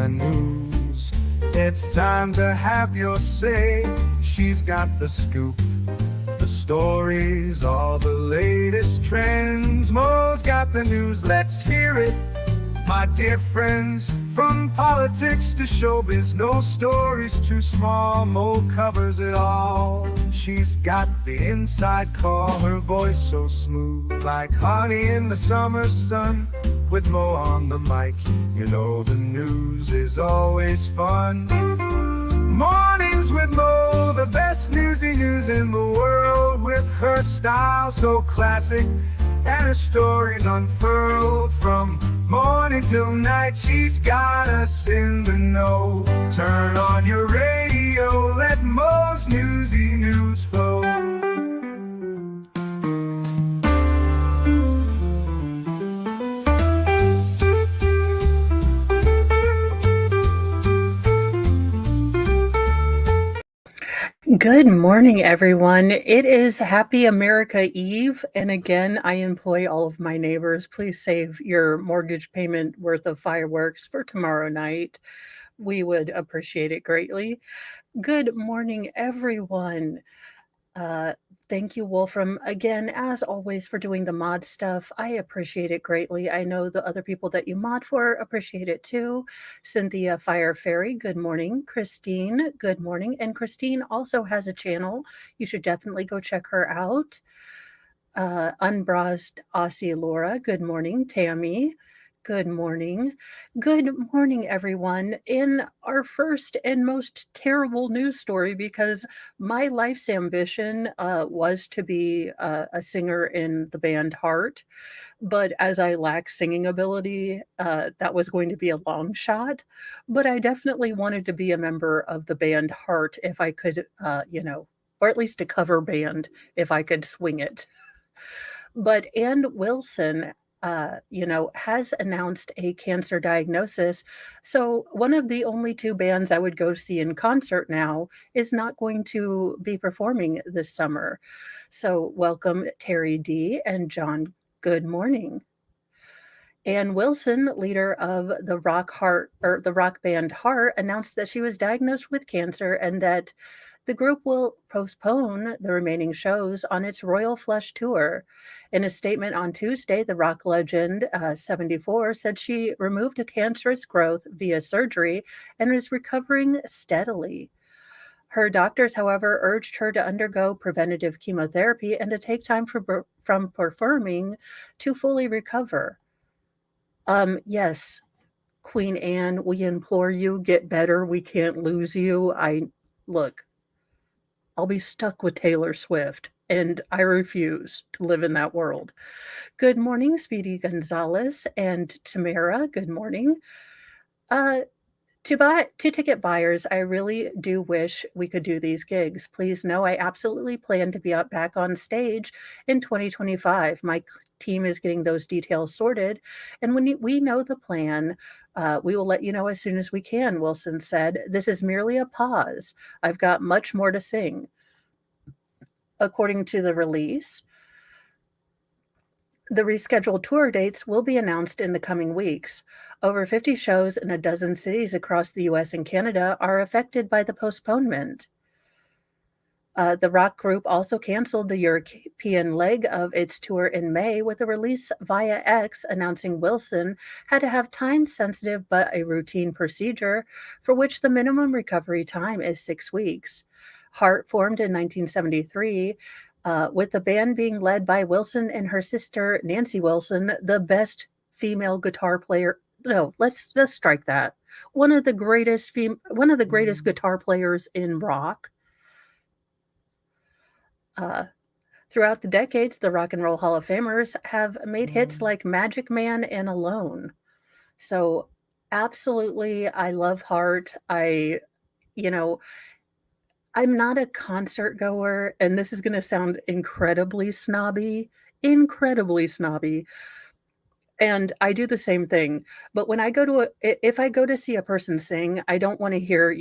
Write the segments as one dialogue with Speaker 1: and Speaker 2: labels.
Speaker 1: the news. It's time to have your say. She's got the scoop, the stories, all the latest trends. Mo's got the news, let's hear it. My dear friends, from politics to showbiz, no story's too small. Mo covers it all. She's got the inside call, her voice so smooth, like honey in the summer sun. With Mo on the mic, you know the news is always fun. Mornings with Mo, the best newsy news in the world. With her style so classic and her stories unfurled, from morning till night, she's got us in the know. Turn on your radio, let Mo's newsy news flow.
Speaker 2: Good morning, everyone. It is Happy America Eve, and again, I employ all of my neighbors. Please save your mortgage payment worth of fireworks for tomorrow night. We would appreciate it greatly. Good morning, everyone. Thank you, Wolfram, again, as always, for doing the mod stuff. I appreciate it greatly. I know the other people that you mod for appreciate it too. Cynthia Fire Fairy, good morning. Christine, good morning. And Christine also has a channel. You should definitely go check her out. Unbrased Aussie Laura, good morning. Tammy, good morning. Good morning, everyone. In our first and most terrible news story, because my life's ambition was to be a singer in the band Heart, but as I lack singing ability, that was going to be a long shot. But I definitely wanted to be a member of the band Heart if I could, or at least a cover band if I could swing it. But Ann Wilson, has announced a cancer diagnosis. So one of the only two bands I would go see in concert now is not going to be performing this summer. So welcome, Terry D. and John. Good morning. Ann Wilson, leader of the rock band Heart, announced that she was diagnosed with cancer and that the group will postpone the remaining shows on its Royal Flush tour. In a statement on Tuesday, the rock legend, 74, said she removed a cancerous growth via surgery and is recovering steadily. Her doctors, however, urged her to undergo preventative chemotherapy and to take time from performing to fully recover. Yes, Queen Anne, we implore you, get better. We can't lose you. Look, I'll be stuck with Taylor Swift, and I refuse to live in that world. Good morning, Speedy Gonzalez and Tamara. Good morning. To ticket buyers, I really do wish we could do these gigs. Please know I absolutely plan to be back on stage in 2025. My team is getting those details sorted, and when we know the plan, we will let you know as soon as we can, Wilson said. This is merely a pause. I've got much more to sing. According to the release, the rescheduled tour dates will be announced in the coming weeks. Over 50 shows in a dozen cities across the US and Canada are affected by the postponement. The rock group also canceled the European leg of its tour in May with a release via X announcing Wilson had to have time-sensitive but a routine procedure for which the minimum recovery time is 6 weeks. Heart formed in 1973, with the band being led by Wilson and her sister Nancy Wilson, the best female guitar player. No, let's strike that. One of the greatest guitar players in rock. Throughout the decades, the Rock and Roll Hall of Famers have made hits like Magic Man and Alone. So absolutely, I love Heart. I'm not a concert goer, and this is going to sound incredibly snobby, and I do the same thing. But when I if I go to see a person sing, I don't want to hear,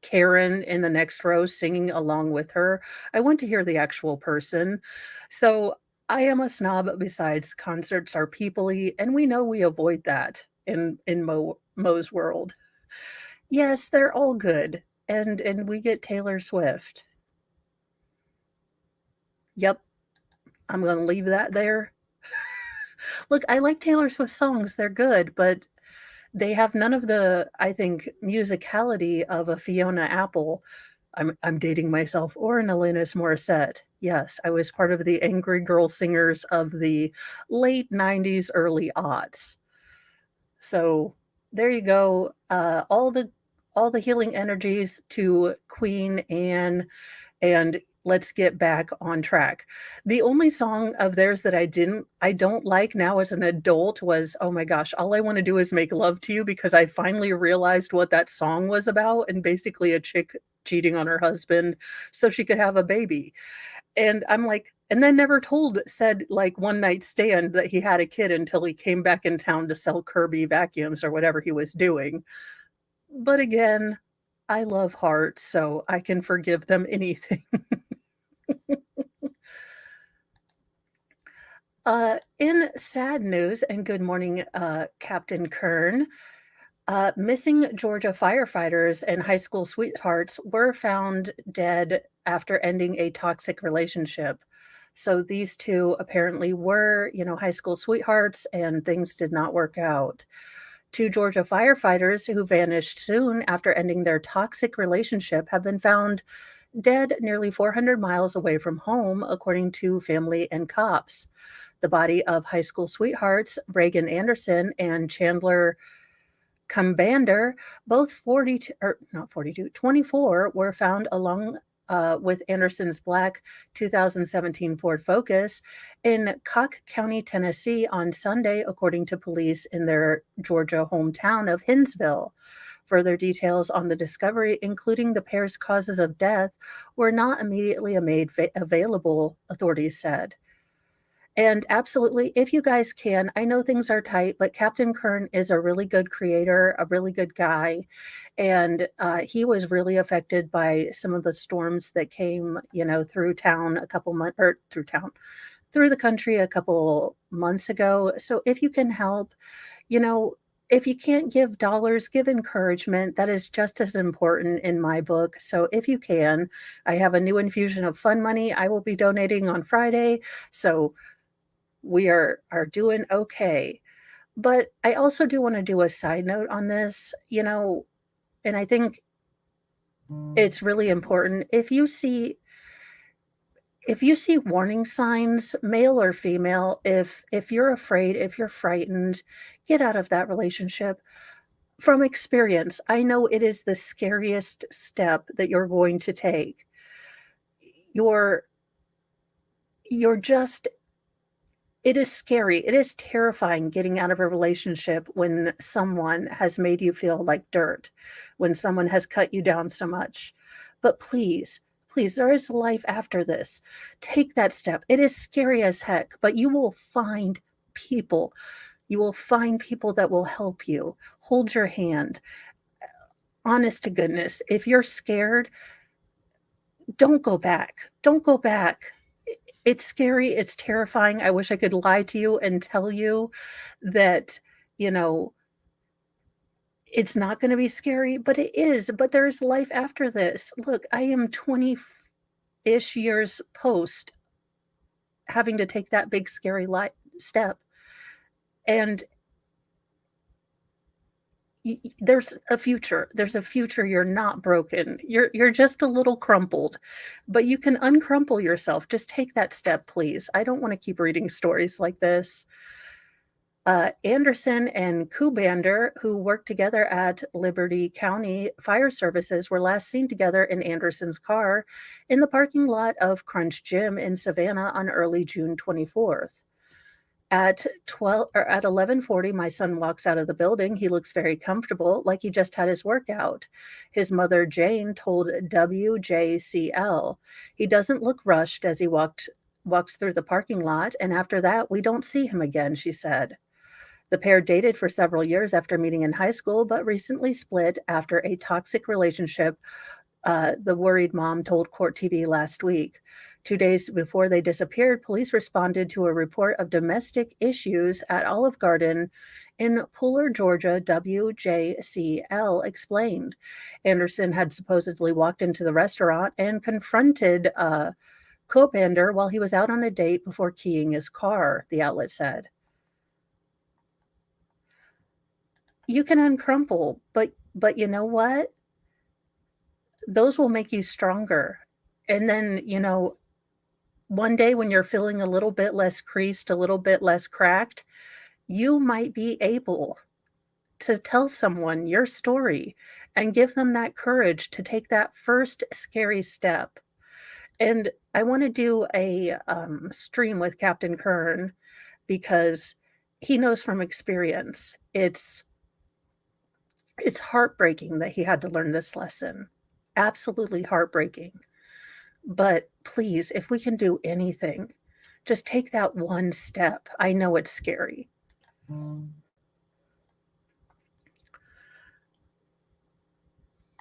Speaker 2: Karen in the next row singing along with her. I want to hear the actual person. So I am a snob. Besides, concerts are peoply, and we know we avoid that in Mo's world. Yes, they're all good, and we get Taylor Swift. Yep, I'm gonna leave that there. Look, I like Taylor Swift songs, they're good, but they have none of the, I think, musicality of a Fiona Apple. I'm dating myself, or an Alanis Morissette. Yes, I was part of the angry girl singers of the late '90s, early aughts. So there you go. All the healing energies to Queen Anne, and let's get back on track. The only song of theirs that I don't like now as an adult was, oh my gosh, All I Want to Do Is Make Love to You, because I finally realized what that song was about, and basically a chick cheating on her husband so she could have a baby. And I'm like, and then never told said like one night stand that he had a kid until he came back in town to sell Kirby vacuums or whatever he was doing. But again, I love Heart, so I can forgive them anything. In sad news, and good morning, Captain Kern, missing Georgia firefighters and high school sweethearts were found dead after ending a toxic relationship. So these two apparently were, high school sweethearts, and things did not work out. Two Georgia firefighters who vanished soon after ending their toxic relationship have been found dead nearly 400 miles away from home, according to family and cops. The body of high school sweethearts Reagan Anderson and Chandler Combander, both 42, or not 42, 24, were found along with Anderson's black 2017 Ford Focus in Cook County, Tennessee on Sunday, according to police in their Georgia hometown of Hinsville. Further details on the discovery, including the pair's causes of death, were not immediately made available, authorities said. And absolutely, if you guys can, I know things are tight, but Captain Kern is a really good creator, a really good guy. And he was really affected by some of the storms that came, through town a couple months, or through the country a couple months ago. So if you can help, you know, if you can't give dollars, give encouragement. That is just as important in my book. So if you can, I have a new infusion of fun money I will be donating on Friday. So we are doing okay. But I also do want to do a side note on this, and I think it's really important. If you see warning signs, male or female, if you're afraid, if you're frightened, get out of that relationship. From experience, I know it is the scariest step that you're going to take. You're you're just It is scary. It is terrifying getting out of a relationship when someone has made you feel like dirt, when someone has cut you down so much. But please, please, there is life after this. Take that step. It is scary as heck, but you will find people. You will find people that will help you. Hold your hand. Honest to goodness, if you're scared, don't go back. Don't go back. It's scary, it's terrifying. I wish I could lie to you and tell you that, you know, it's not gonna be scary, but it is. But there's life after this. Look, I am 20-ish years post having to take that big scary step, and there's a future. There's a future. You're not broken. You're just a little crumpled, but you can uncrumple yourself. Just take that step, please. I don't want to keep reading stories like this. Anderson and Kubander, who worked together at Liberty County Fire Services, were last seen together in Anderson's car in the parking lot of Crunch Gym in Savannah on early June 24th. At 11:40, my son walks out of the building. He looks very comfortable, like he just had his workout. His mother, Jane, told WJCL. He doesn't look rushed as he walks through the parking lot, and after that, we don't see him again, she said. The pair dated for several years after meeting in high school, but recently split after a toxic relationship, the worried mom told Court TV last week. 2 days before they disappeared, police responded to a report of domestic issues at Olive Garden in Pooler, Georgia, WJCL explained. Anderson had supposedly walked into the restaurant and confronted Kobander while he was out on a date before keying his car, the outlet said. You can uncrumple, but you know what? Those will make you stronger. And then, one day when you're feeling a little bit less creased, a little bit less cracked, you might be able to tell someone your story and give them that courage to take that first scary step. And I want to do a stream with Captain Kern because he knows from experience. It's heartbreaking that he had to learn this lesson. Absolutely heartbreaking. But please, if we can do anything, just take that one step. I know it's scary.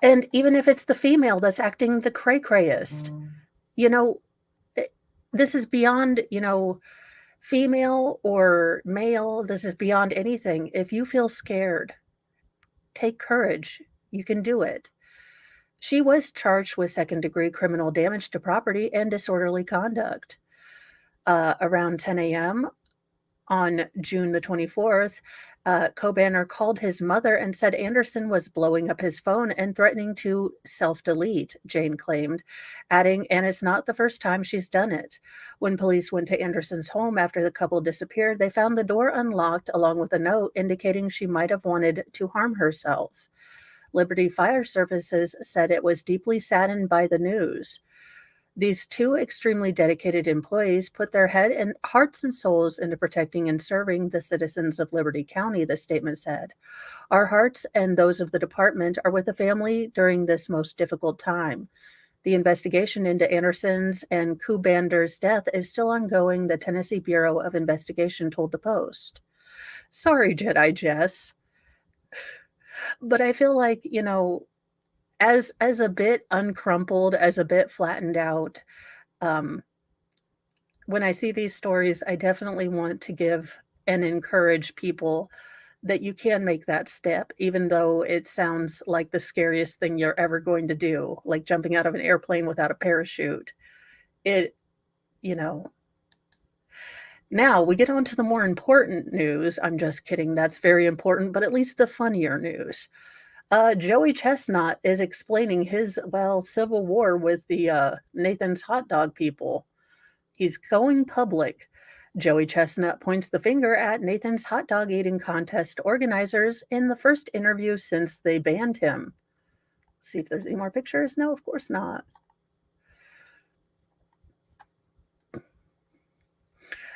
Speaker 2: And even if it's the female that's acting the cray-crayest, this is beyond, female or male. This is beyond anything. If you feel scared, take courage. You can do it. She was charged with second-degree criminal damage to property and disorderly conduct. Around 10 a.m. on June the 24th, Kobanner called his mother and said Anderson was blowing up his phone and threatening to self-delete, Jane claimed, adding, and it's not the first time she's done it. When police went to Anderson's home after the couple disappeared, they found the door unlocked along with a note indicating she might have wanted to harm herself. Liberty Fire Services said it was deeply saddened by the news. These two extremely dedicated employees put their hearts and souls into protecting and serving the citizens of Liberty County, the statement said. Our hearts and those of the department are with the family during this most difficult time. The investigation into Anderson's and Kubander's death is still ongoing, the Tennessee Bureau of Investigation told the Post. Sorry, Jedi Jess. But I feel like, as a bit uncrumpled, as a bit flattened out, when I see these stories, I definitely want to give and encourage people that you can make that step, even though it sounds like the scariest thing you're ever going to do, like jumping out of an airplane without a parachute. Now we get on to the more important news. I'm just kidding. That's very important, but at least the funnier news. Joey Chestnut is explaining his, civil war with the Nathan's hot dog people. He's going public. Joey Chestnut points the finger at Nathan's hot dog eating contest organizers in the first interview since they banned him. Let's see if there's any more pictures. No, of course not.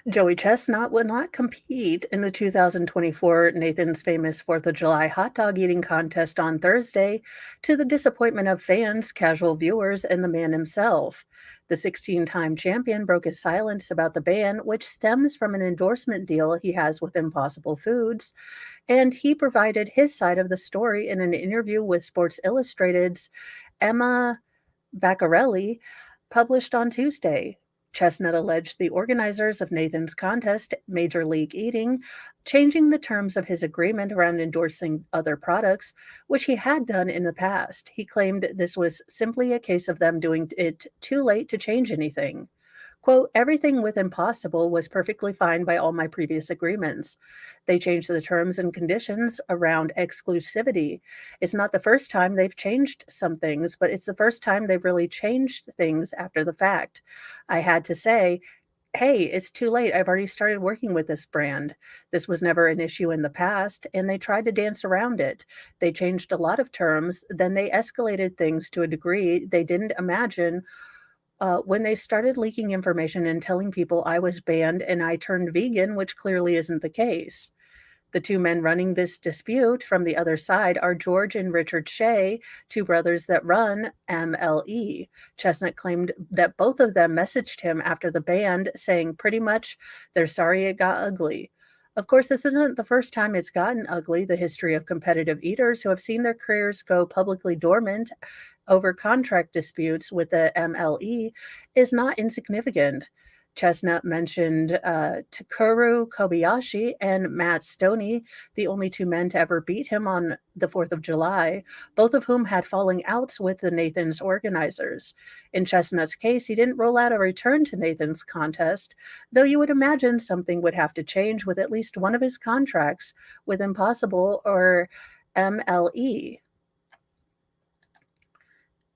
Speaker 2: Joey Chestnut would not compete in the 2024 Nathan's Famous 4th of July hot dog eating contest on Thursday, to the disappointment of fans, casual viewers, and the man himself. The 16-time champion broke his silence about the ban, which stems from an endorsement deal he has with Impossible Foods, and he provided his side of the story in an interview with Sports Illustrated's Emma Baccarelli, published on Tuesday. Chestnut alleged the organizers of Nathan's contest, Major League Eating, changing the terms of his agreement around endorsing other products, which he had done in the past. He claimed this was simply a case of them doing it too late to change anything. Quote, everything with Impossible was perfectly fine by all my previous agreements. They changed the terms and conditions around exclusivity. It's not the first time they've changed some things, but it's the first time they've really changed things after the fact. I had to say, hey, it's too late. I've already started working with this brand. This was never an issue in the past, and they tried to dance around it. They changed a lot of terms, then they escalated things to a degree they didn't imagine. When they started leaking information and telling people I was banned and I turned vegan, which clearly isn't the case. The two men running this dispute from the other side are George and Richard Shea, two brothers that run MLE. Chestnut claimed that both of them messaged him after the ban, saying pretty much they're sorry it got ugly. Of course, this isn't the first time it's gotten ugly. The history of competitive eaters who have seen their careers go publicly dormant over contract disputes with the MLE is not insignificant. Chestnut mentioned Takeru Kobayashi and Matt Stoney, the only two men to ever beat him on the 4th of July, both of whom had falling outs with the Nathan's organizers. In Chestnut's case, he didn't roll out a return to Nathan's contest, though you would imagine something would have to change with at least one of his contracts with Impossible or MLE.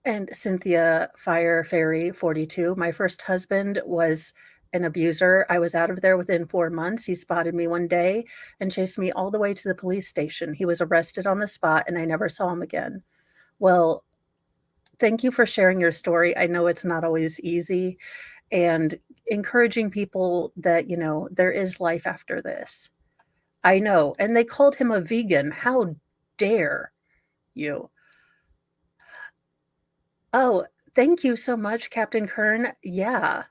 Speaker 2: And Cynthia Fire Fairy 42, my first husband was an abuser. I was out of there within 4 months. He spotted me one day and chased me all the way to the police station. He was arrested on the spot and I never saw him again. Well, thank you for sharing your story. I know it's not always easy, and encouraging people that, there is life after this. I know. And they called him a vegan. How dare you? Oh, thank you so much, Captain Kern. Yeah.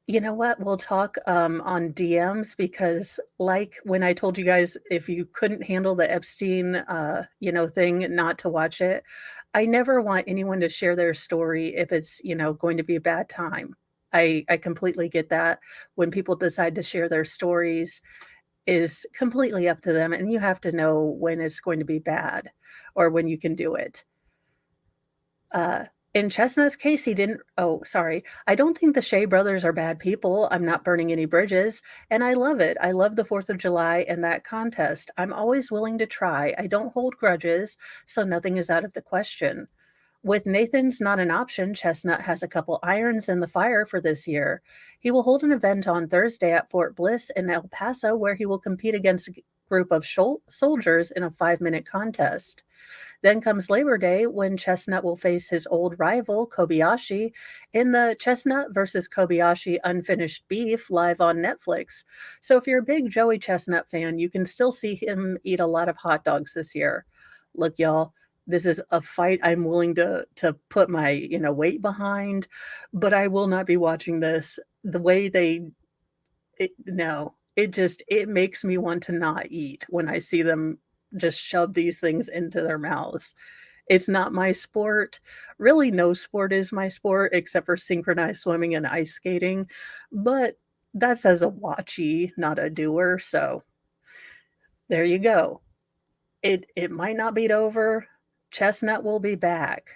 Speaker 2: You know what? We'll talk on DMs because, like when I told you guys, if you couldn't handle the Epstein, thing, not to watch it. I never want anyone to share their story if it's, going to be a bad time. I completely get that. When people decide to share their stories is completely up to them, and you have to know when it's going to be bad or when you can do it. In Chestnut's case, he didn't. Oh, sorry. I don't think the Shea brothers are bad people. I'm not burning any bridges, and I love it. I love the 4th of July and that contest. I'm always willing to try. I don't hold grudges, so nothing is out of the question. With Nathan's not an option, Chestnut has a couple irons in the fire for this year. He will hold an event on Thursday at Fort Bliss in El Paso where he will compete against a group of soldiers in a 5-minute contest. Then comes Labor Day when Chestnut will face his old rival, Kobayashi, in the Chestnut versus Kobayashi Unfinished Beef live on Netflix. So if you're a big Joey Chestnut fan, you can still see him eat a lot of hot dogs this year. Look, y'all, this is a fight I'm willing to put my, weight behind, but I will not be watching this. The way no, it makes me want to not eat when I see them just shove these things into their mouths. It's not my sport. Really, no sport is my sport except for synchronized swimming and ice skating, but that's as a watchie, not a doer, so there you go. It might not be over. Chestnut will be back.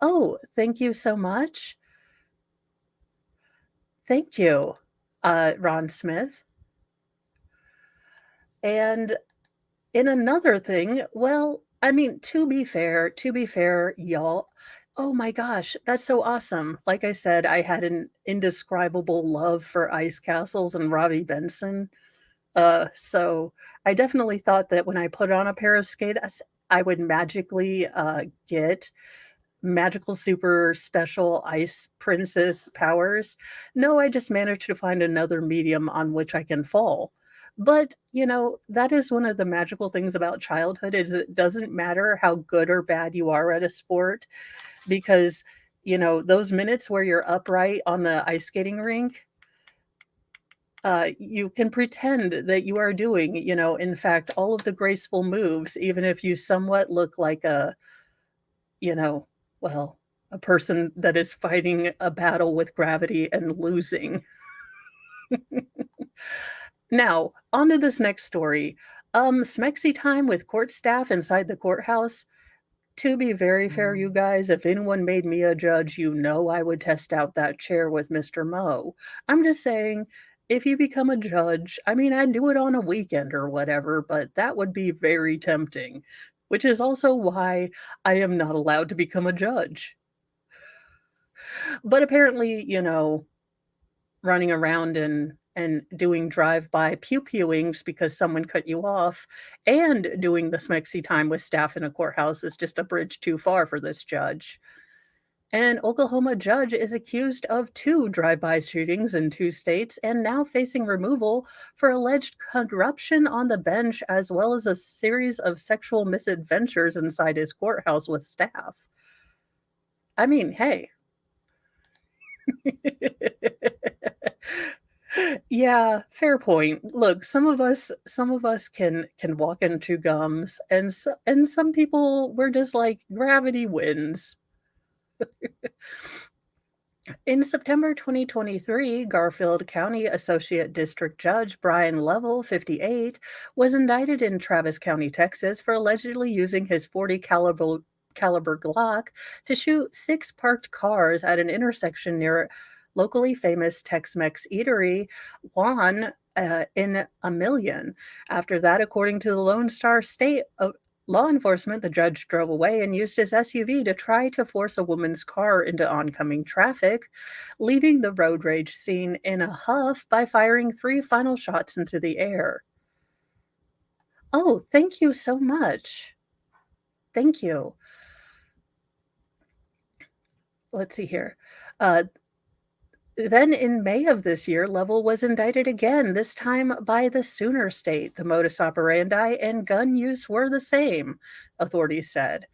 Speaker 2: Oh, thank you so much. Thank you, Ron Smith. And in another thing, well, I mean, to be fair, y'all, oh my gosh, that's so awesome. Like I said, I had an indescribable love for ice castles and Robbie Benson. So I definitely thought that when I put on a pair of skates, I would magically get magical super special ice princess powers. No, I just managed to find another medium on which I can fall. But, that is one of the magical things about childhood is it doesn't matter how good or bad you are at a sport because, those minutes where you're upright on the ice skating rink, you can pretend that you are doing, in fact, all of the graceful moves, even if you somewhat look like you know, well, a person that is fighting a battle with gravity and losing. Now, on to this next story. Smexy time with court staff inside the courthouse. To be very fair, you guys, if anyone made me a judge, I would test out that chair with Mr. Moe. I'm just saying, if you become a judge, I mean, I'd do it on a weekend or whatever, but that would be very tempting, which is also why I am not allowed to become a judge. But apparently, running around and doing drive-by pew-pewings because someone cut you off and doing the smexy time with staff in a courthouse is just a bridge too far for this judge. An Oklahoma judge is accused of 2 drive-by shootings in 2 states and now facing removal for alleged corruption on the bench as well as a series of sexual misadventures inside his courthouse with staff. I mean, hey. Yeah, fair point. Look, some of us can walk and chew gums, and some people we're just like gravity wins. In September 2023, Garfield County Associate District Judge Brian Lovell, 58, was indicted in Travis County, Texas, for allegedly using his 40 caliber Glock to shoot six parked cars at an intersection near locally famous Tex-Mex eatery Juan in a million. After that, according to the Lone Star State law enforcement, the judge drove away and used his SUV to try to force a woman's car into oncoming traffic, leaving the road rage scene in a huff by firing three final shots into the air. Oh, thank you so much. Thank you. Let's see here. Uh, then in May of this year, Lovell was indicted again, this time by the Sooner State. The modus operandi and gun use were the same, authorities said.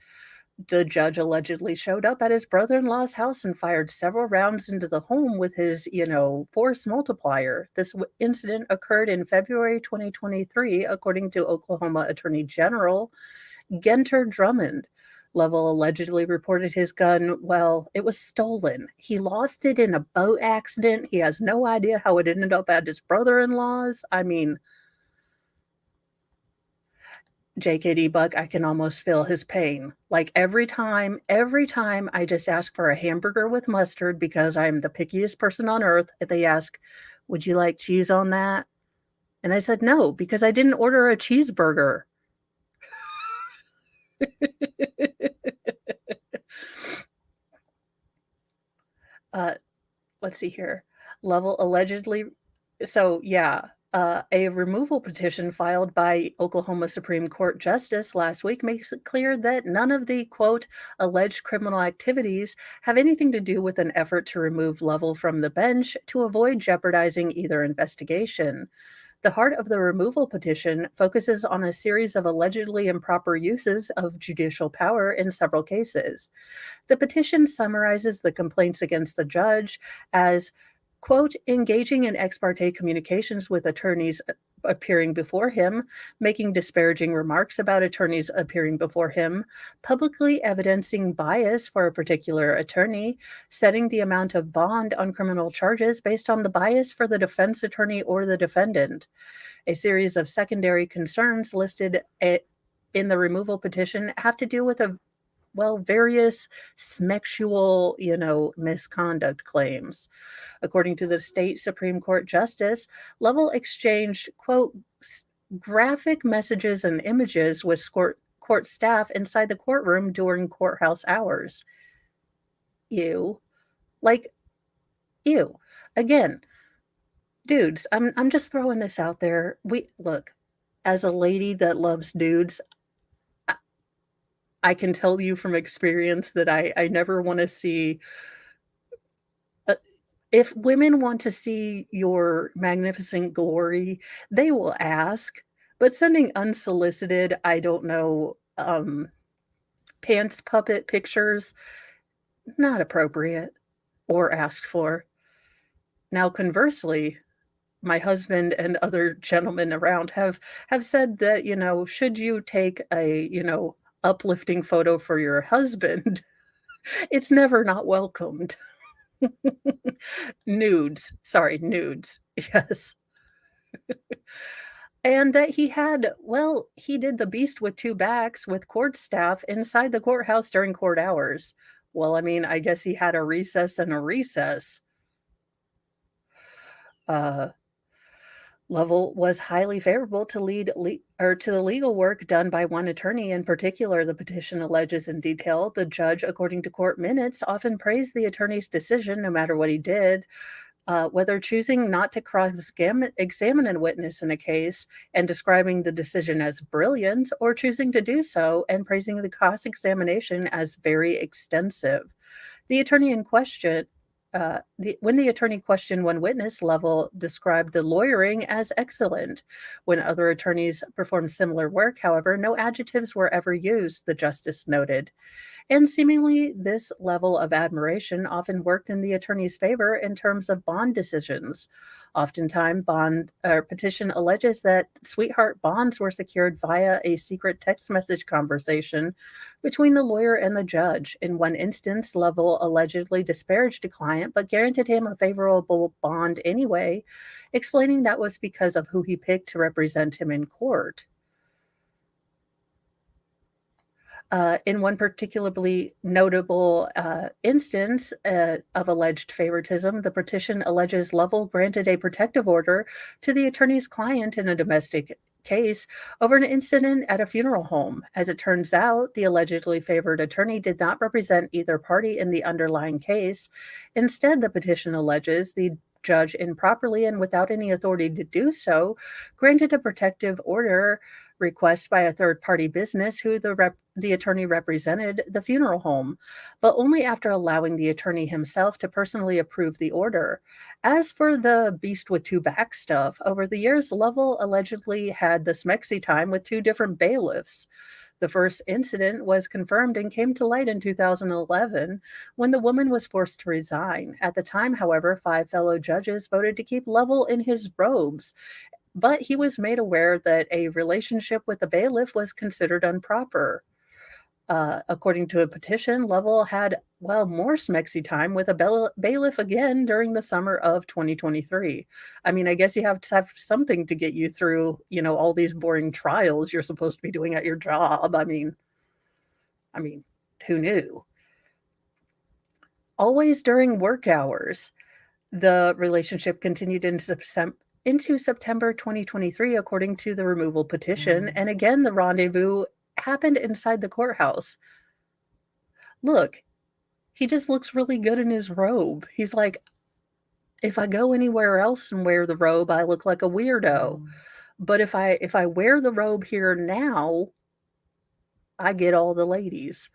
Speaker 2: The judge allegedly showed up at his brother-in-law's house and fired several rounds into the home with his, force multiplier. This incident occurred in February 2023, according to Oklahoma Attorney General Genter Drummond. Lovell allegedly reported his gun, well, it was stolen. He lost it in a boat accident. He has no idea how it ended up at his brother-in-law's. I mean, JKD Buck, I can almost feel his pain. Like every time I just ask for a hamburger with mustard because I'm the pickiest person on earth, they ask, "Would you like cheese on that?" And I said, "No, because I didn't order a cheeseburger." uh, let's see here. Lovell allegedly so yeah, a removal petition filed by Oklahoma Supreme Court Justice last week makes it clear that none of the quote alleged criminal activities have anything to do with an effort to remove Lovell from the bench to avoid jeopardizing either investigation. The heart of the removal petition focuses on a series of allegedly improper uses of judicial power in several cases. The petition summarizes the complaints against the judge as, quote, engaging in ex parte communications with attorneys appearing before him, making disparaging remarks about attorneys appearing before him, publicly evidencing bias for a particular attorney, setting the amount of bond on criminal charges based on the bias for the defense attorney or the defendant. A series of secondary concerns listed in the removal petition have to do with various sexual, misconduct claims. According to the state Supreme Court justice, Lovell exchanged, quote, graphic messages and images with court staff inside the courtroom during courthouse hours. Ew. Like, ew. Again, dudes, I'm just throwing this out there. Look, as a lady that loves dudes, I can tell you from experience that I never want to see. If women want to see your magnificent glory, they will ask. But sending unsolicited, I don't know, pants puppet pictures, not appropriate or asked for. Now, conversely, my husband and other gentlemen around have said that, should you take a, uplifting photo for your husband, it's never not welcomed. Nudes. Sorry, nudes. Yes. And that he did the beast with two backs with court staff inside the courthouse during court hours. Well, I mean, I guess he had a recess and a recess. Uh, Lovell was highly favorable to to the legal work done by one attorney in particular. The petition alleges in detail the judge, according to court minutes, often praised the attorney's decision, no matter what he did. Whether choosing not to cross-examine a witness in a case and describing the decision as brilliant, or choosing to do so and praising the cross-examination as very extensive. The attorney in question, when the attorney questioned one witness, Lovell described the lawyering as excellent. When other attorneys performed similar work, however, no adjectives were ever used, the justice noted. And seemingly, this level of admiration often worked in the attorney's favor in terms of bond decisions. Oftentimes, bond or petition alleges that sweetheart bonds were secured via a secret text message conversation between the lawyer and the judge. In one instance, Lovell allegedly disparaged a client but granted him a favorable bond anyway, explaining that was because of who he picked to represent him in court. In one particularly notable instance of alleged favoritism, the petition alleges Lovell granted a protective order to the attorney's client in a domestic case over an incident at a funeral home. As it turns out, the allegedly favored attorney did not represent either party in the underlying case. Instead, the petition alleges the judge improperly and without any authority to do so granted a protective order request by a third party business who the attorney represented, the funeral home, but only after allowing the attorney himself to personally approve the order. As for the beast with two backs stuff, over the years, Lovell allegedly had the smexy time with two different bailiffs. The first incident was confirmed and came to light in 2011 when the woman was forced to resign. At the time, however, five fellow judges voted to keep Lovell in his robes, but he was made aware that a relationship with the bailiff was considered improper. According to a petition, Lovell had, well, more smexy time with a bailiff again during the summer of 2023. I mean, I guess you have to have something to get you through, all these boring trials you're supposed to be doing at your job. I mean, who knew? Always during work hours. The relationship continued into September 2023, according to the removal petition. And again, the rendezvous happened inside the courthouse. Look, he just looks really good in his robe. He's like, if I go anywhere else and wear the robe, I look like a weirdo. But if I wear the robe here now, I get all the ladies.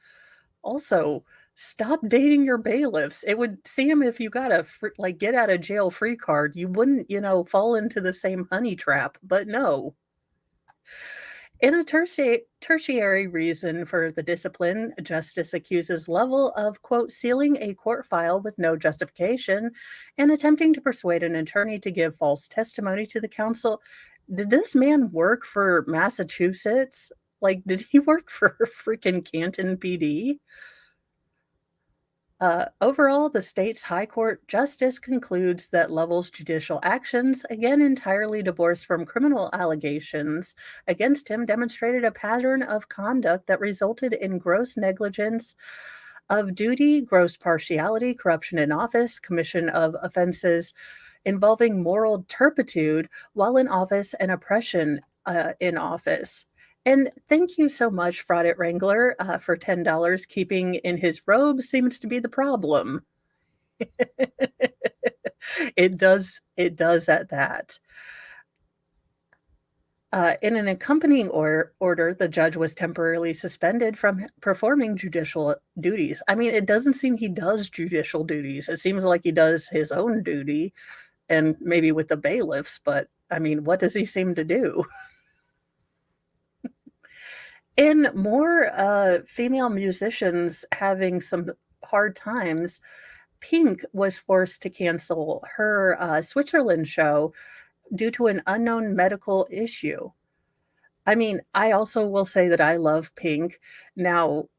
Speaker 2: Also, stop dating your bailiffs. It would seem if you got a get out of jail free card, you wouldn't, fall into the same honey trap. But no. In a tertiary reason for the discipline, justice accuses Lovell of, quote, sealing a court file with no justification and attempting to persuade an attorney to give false testimony to the council. Did this man work for Massachusetts? Like, did he work for freaking Canton PD? Overall, the state's High Court justice concludes that Lovell's judicial actions, again entirely divorced from criminal allegations against him, demonstrated a pattern of conduct that resulted in gross negligence of duty, gross partiality, corruption in office, commission of offenses involving moral turpitude while in office, and oppression in office. And thank you so much, Fraudit Wrangler, for $10. Keeping in his robe seems to be the problem. It does at that. In an accompanying order, the judge was temporarily suspended from performing judicial duties. I mean, it doesn't seem he does judicial duties. It seems like he does his own duty and maybe with the bailiffs, but I mean, what does he seem to do? In more female musicians having some hard times, Pink was forced to cancel her Switzerland show due to an unknown medical issue. I mean, I also will say that I love Pink. Now,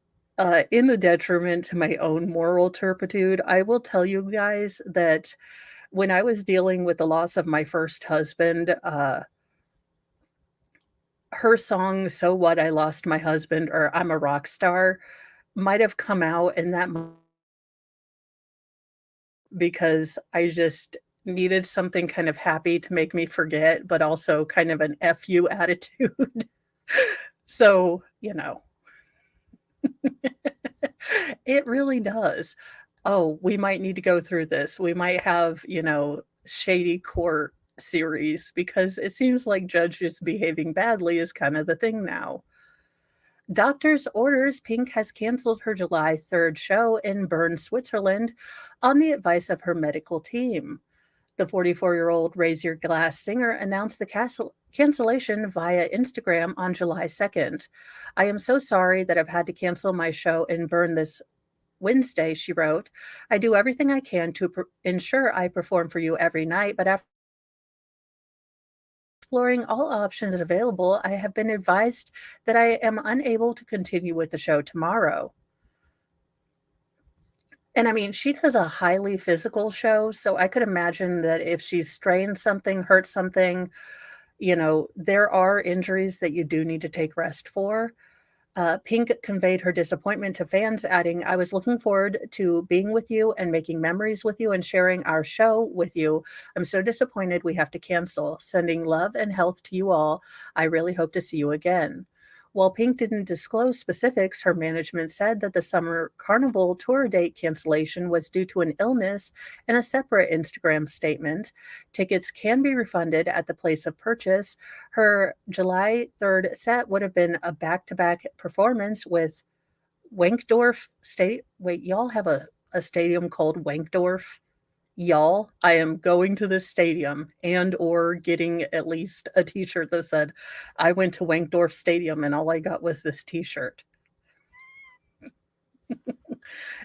Speaker 2: in the detriment to my own moral turpitude, I will tell you guys that when I was dealing with the loss of my first husband, her song "So What I Lost My Husband" or "I'm a Rock Star" might have come out in that because I just needed something kind of happy to make me forget, but also kind of an F you attitude. So, it really does. Oh, we might need to go through this. We might have, shady court series because it seems like judges behaving badly is kind of the thing now. Doctor's orders, Pink has canceled her July 3rd show in Bern, Switzerland, on the advice of her medical team. The 44-year-old Raise Your Glass singer announced the cancellation via Instagram on July 2nd. I am so sorry that I've had to cancel my show in Bern this Wednesday, she wrote. I do everything I can to ensure I perform for you every night, but after exploring all options available, I have been advised that I am unable to continue with the show tomorrow. And I mean, she does a highly physical show, so I could imagine that if she strained something, hurt something, there are injuries that you do need to take rest for. Pink conveyed her disappointment to fans, adding, I was looking forward to being with you and making memories with you and sharing our show with you. I'm so disappointed we have to cancel. Sending love and health to you all. I really hope to see you again. While Pink didn't disclose specifics, her management said that the summer carnival tour date cancellation was due to an illness in a separate Instagram statement. Tickets can be refunded at the place of purchase. Her July 3rd set would have been a back-to-back performance with Wankdorf Stadium. Wait, y'all have a stadium called Wankdorf? Y'all, I am going to this stadium and or getting at least a t-shirt that said, I went to Wankdorf Stadium and all I got was this t-shirt.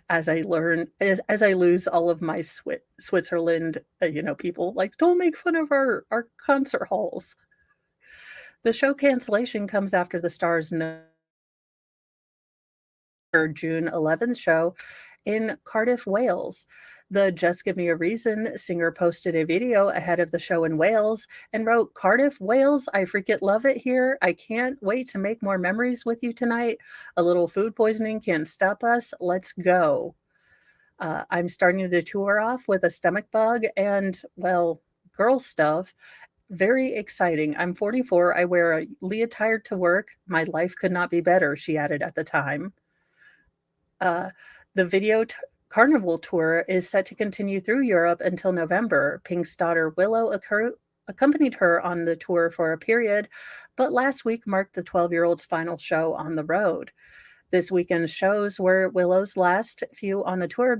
Speaker 2: As I learn, as I lose all of my Switzerland, people like, don't make fun of our concert halls. The show cancellation comes after the Stars' June 11th show in Cardiff, Wales. The Just Give Me a Reason singer posted a video ahead of the show in Wales and wrote, Cardiff, Wales, I freaking love it here. I can't wait to make more memories with you tonight. A little food poisoning can't stop us. Let's go. I'm starting the tour off with a stomach bug and, well, girl stuff. Very exciting. I'm 44. I wear a leotard to work. My life could not be better, she added at the time. The Carnival tour is set to continue through Europe until November. Pink's daughter Willow accompanied her on the tour for a period, but last week marked the 12-year-old's final show on the road. This weekend's shows were Willow's last few on the tour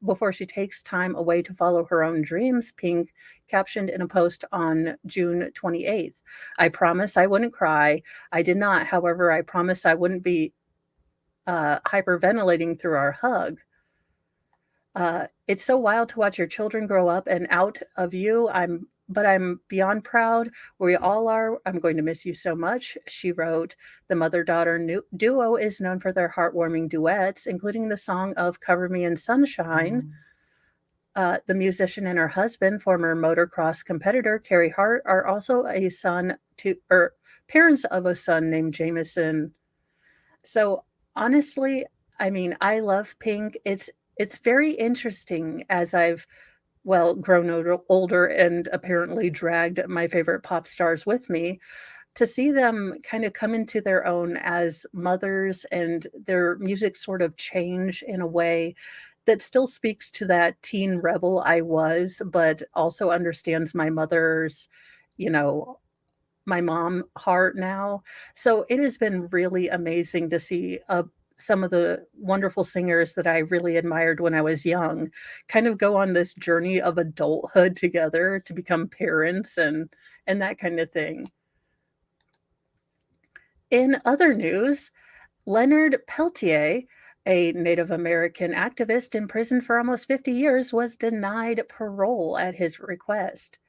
Speaker 2: before she takes time away to follow her own dreams, Pink captioned in a post on June 28th. I promise I wouldn't cry. I did not. However, I promise I wouldn't be hyperventilating through our hug. It's so wild to watch your children grow up and out of you. But I'm beyond proud. We all are. I'm going to miss you so much, she wrote. The mother-daughter duo is known for their heartwarming duets, including the song of Cover Me in Sunshine. The musician and her husband, former motocross competitor Carrie Hart, are also parents of a son named Jameson. So honestly, I mean, I love Pink. It's very interesting as I've grown older and apparently dragged my favorite pop stars with me, to see them kind of come into their own as mothers and their music sort of change in a way that still speaks to that teen rebel I was, but also understands my mother's, my mom heart now. So it has been really amazing to see some of the wonderful singers that I really admired when I was young kind of go on this journey of adulthood together to become parents and that kind of thing. In other news, Leonard Peltier, a Native American activist imprisoned for almost 50 years, was denied parole at his request.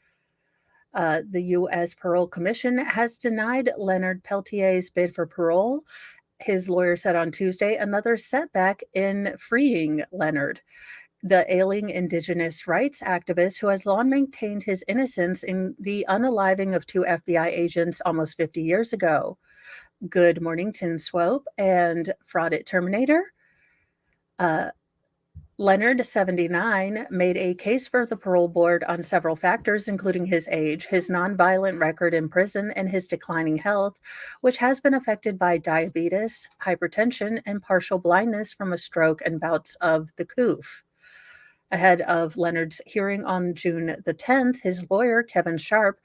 Speaker 2: The U.S. Parole Commission has denied Leonard Peltier's bid for parole. His lawyer said on Tuesday, another setback in freeing Leonard, the ailing Indigenous rights activist who has long maintained his innocence in the unaliving of two FBI agents almost 50 years ago. Good morning, Tin Swope and Fraud It Terminator. Leonard, 79, made a case for the parole board on several factors, including his age, his nonviolent record in prison, and his declining health, which has been affected by diabetes, hypertension, and partial blindness from a stroke and bouts of the coof. Ahead of Leonard's hearing on June the 10th, his lawyer, Kevin Sharp,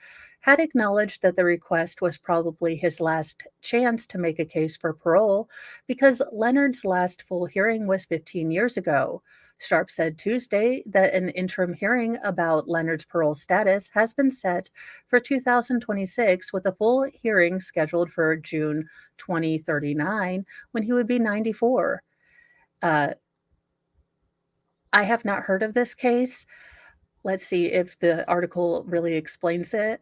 Speaker 2: had acknowledged that the request was probably his last chance to make a case for parole because Leonard's last full hearing was 15 years ago. Sharp said Tuesday that an interim hearing about Leonard's parole status has been set for 2026, with a full hearing scheduled for June 2039 when he would be 94. Uh, I have not heard of this case. Let's see if the article really explains it.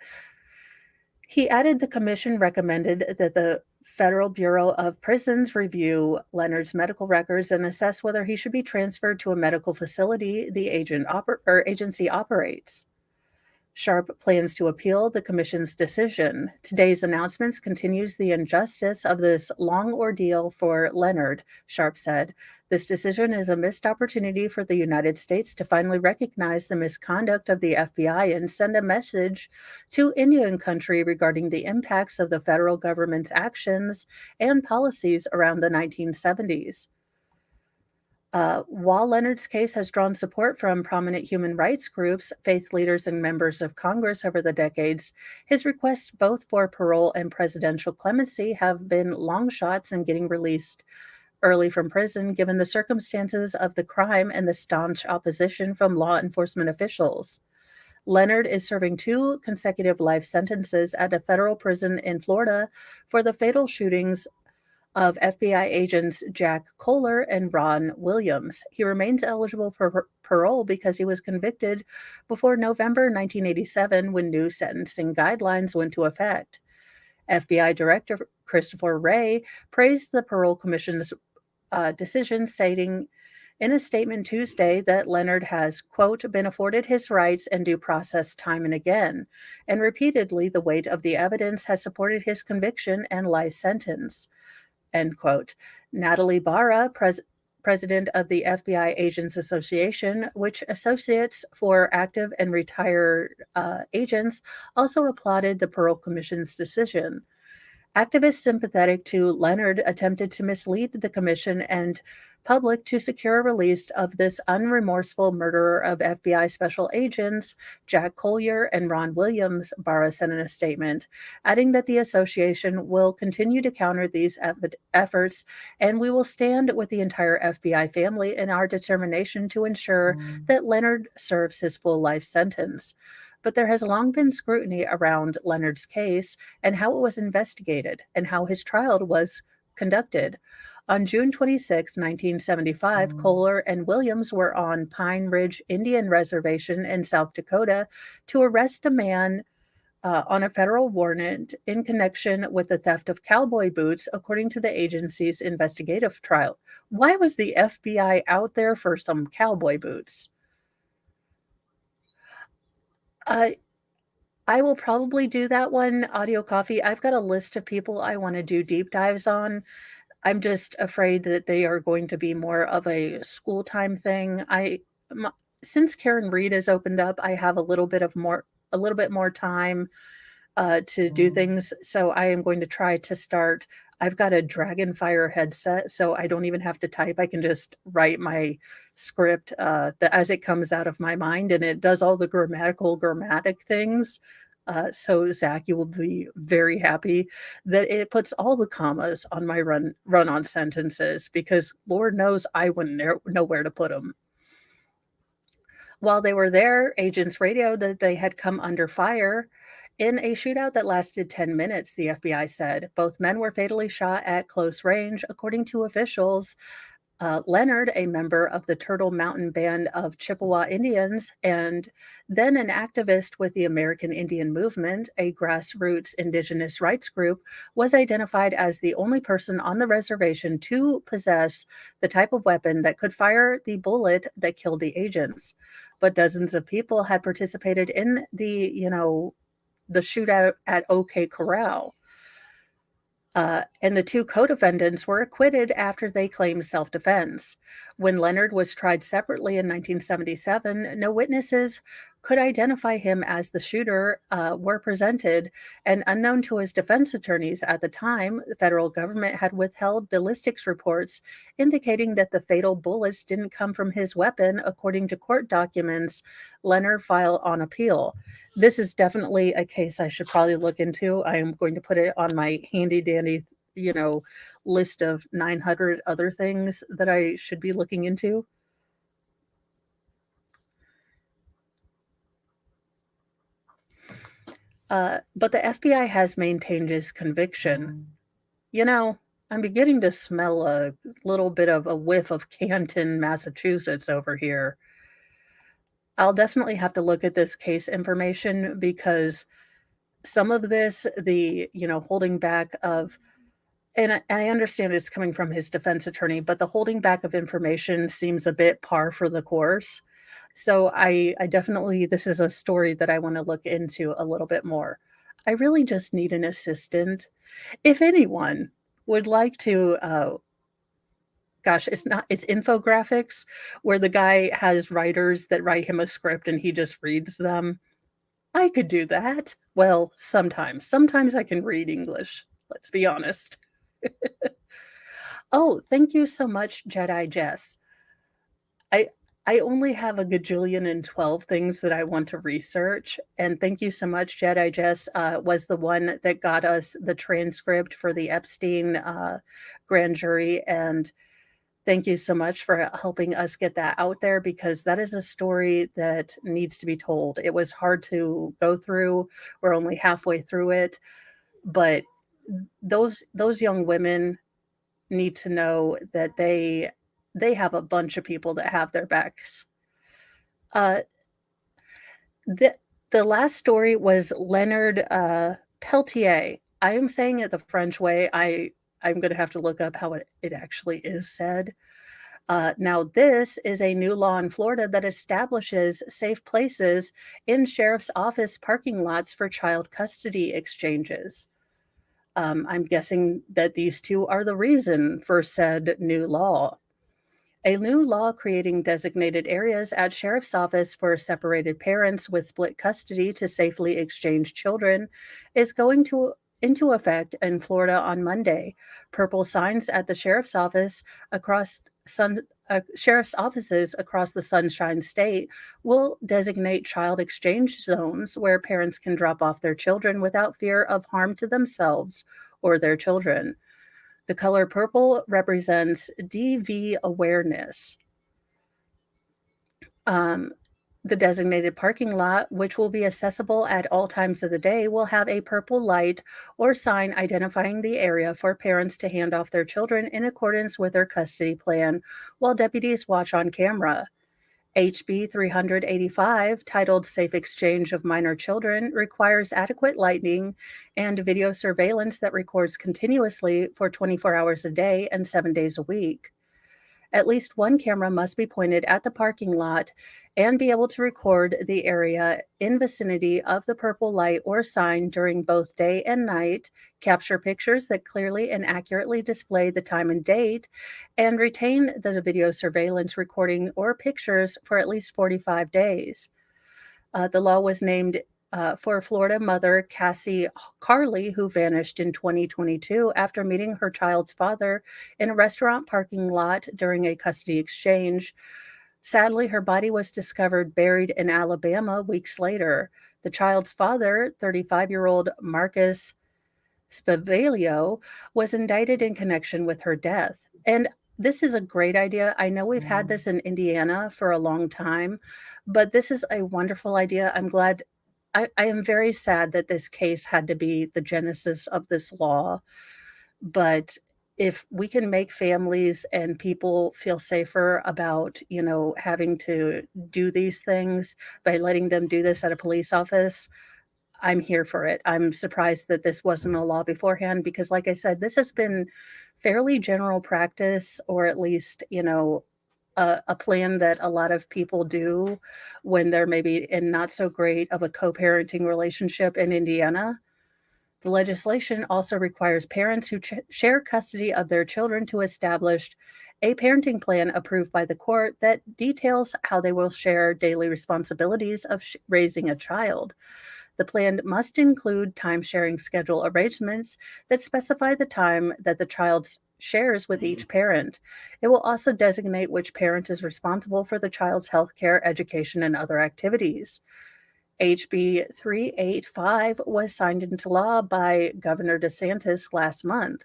Speaker 2: He added the commission recommended that the Federal Bureau of Prisons review Leonard's medical records and assess whether he should be transferred to a medical facility the agency operates. Sharp plans to appeal the commission's decision. Today's announcements continues the injustice of this long ordeal for Leonard, Sharp said. This decision is a missed opportunity for the United States to finally recognize the misconduct of the FBI and send a message to Indian country regarding the impacts of the federal government's actions and policies around the 1970s. While Leonard's case has drawn support from prominent human rights groups, faith leaders, and members of Congress over the decades, his requests both for parole and presidential clemency have been long shots in getting released early from prison, given the circumstances of the crime and the staunch opposition from law enforcement officials. Leonard is serving 2 consecutive life sentences at a federal prison in Florida for the fatal shootings of FBI agents Jack Kohler and Ron Williams. He remains eligible for parole because he was convicted before November 1987 when new sentencing guidelines went into effect. FBI Director Christopher Wray praised the Parole Commission's decision, stating in a statement Tuesday that Leonard has, quote, been afforded his rights and due process time and again, and repeatedly the weight of the evidence has supported his conviction and life sentence. End quote. Natalie Barra, president of the FBI Agents Association, which associates for active and retired agents, also applauded the Parole Commission's decision. Activists sympathetic to Leonard attempted to mislead the commission and public to secure a release of this unremorseful murderer of FBI special agents Jack Collier and Ron Williams, Barra said in a statement, adding that the association will continue to counter these efforts and we will stand with the entire FBI family in our determination to ensure that Leonard serves his full life sentence. But there has long been scrutiny around Leonard's case and how it was investigated and how his trial was conducted. On June 26, 1975, Kohler and Williams were on Pine Ridge Indian Reservation in South Dakota to arrest a man on a federal warrant in connection with the theft of cowboy boots, according to the agency's investigative trial. Why was the FBI out there for some cowboy boots? I will probably do that one, Audio Coffee. I've got a list of people I want to do deep dives on. I'm just afraid that they are going to be more of a school time thing. Since Karen Reed has opened up, I have a little bit more time to do things. So I am going to try to start. I've got a Dragonfire headset, so I don't even have to type. I can just write my script as it comes out of my mind, and it does all the grammatic things. So Zach, you will be very happy that it puts all the commas on my run-on sentences, because Lord knows I wouldn't know where to put them. While they were there, agents radioed that they had come under fire in a shootout that lasted 10 minutes, the FBI said. Both men were fatally shot at close range, according to officials. Leonard, a member of the Turtle Mountain Band of Chippewa Indians, and then an activist with the American Indian Movement, a grassroots indigenous rights group, was identified as the only person on the reservation to possess the type of weapon that could fire the bullet that killed the agents. But dozens of people had participated in the shootout at OK Corral. And the 2 co-defendants were acquitted after they claimed self-defense. When Leonard was tried separately in 1977, no witnesses could identify him as the shooter were presented, and unknown to his defense attorneys at the time, the federal government had withheld ballistics reports indicating that the fatal bullets didn't come from his weapon, according to court documents Leonard filed on appeal. This is definitely a case I should probably look into. I am going to put it on my handy dandy, you know, list of 900 other things that I should be looking into. But the FBI has maintained his conviction. You know, I'm beginning to smell a little bit of a whiff of Canton, Massachusetts over here. I'll definitely have to look at this case information because some of this, holding back of, and I understand it's coming from his defense attorney, but the holding back of information seems a bit par for the course. So I definitely, this is a story that I want to look into a little bit more. I really just need an assistant. If anyone would like to, gosh, it's infographics where the guy has writers that write him a script and he just reads them. I could do that. Well, sometimes. Sometimes I can read English. Let's be honest. Oh, thank you so much, Jedi Jess. I I only have a gajillion and 12 things that I want to research, and thank you so much. Jedi Jess was the one that got us the transcript for the Epstein grand jury, and thank you so much for helping us get that out there because that is a story that needs to be told. It was hard to go through. We're only halfway through it, but those young women need to know that they have a bunch of people that have their backs. Uh, the the last story was Leonard Peltier. I am saying it the French way. I'm going to have to look up how it actually is said. Now, this is a new law in Florida that establishes safe places in sheriff's office parking lots for child custody exchanges. I'm guessing that these two are the reason for said new law. A new law creating designated areas at sheriff's office for separated parents with split custody to safely exchange children is going to into effect in Florida on Monday. Purple signs at the sheriff's offices across the Sunshine State will designate child exchange zones where parents can drop off their children without fear of harm to themselves or their children. The color purple represents DV awareness. Um, the designated parking lot, which will be accessible at all times of the day, will have a purple light or sign identifying the area for parents to hand off their children in accordance with their custody plan while deputies watch on camera. HB 385, titled Safe Exchange of Minor Children, requires adequate lighting and video surveillance that records continuously for 24 hours a day and 7 days a week. At least one camera must be pointed at the parking lot and be able to record the area in vicinity of the purple light or sign during both day and night, capture pictures that clearly and accurately display the time and date, and retain the video surveillance recording or pictures for at least 45 days. The law was named for Florida mother Cassie Carley, who vanished in 2022 after meeting her child's father in a restaurant parking lot during a custody exchange. Sadly, her body was discovered buried in Alabama weeks later. The child's father, 35-year-old Marcus Spavalio, was indicted in connection with her death. And this is a great idea. I know we've had this in Indiana for a long time, but this is a wonderful idea. I'm glad. I am very sad that this case had to be the genesis of this law. But if we can make families and people feel safer about, having to do these things by letting them do this at a police office, I'm here for it. I'm surprised that this wasn't a law beforehand because, like I said, this has been fairly general practice, or at least, a plan that a lot of people do when they're maybe in not so great of a co-parenting relationship in Indiana. The legislation also requires parents who share custody of their children to establish a parenting plan approved by the court that details how they will share daily responsibilities of raising a child. The plan must include time sharing schedule arrangements that specify the time that the child shares with each parent. It will also designate which parent is responsible for the child's health care, education, and other activities. HB 385 was signed into law by Governor DeSantis last month.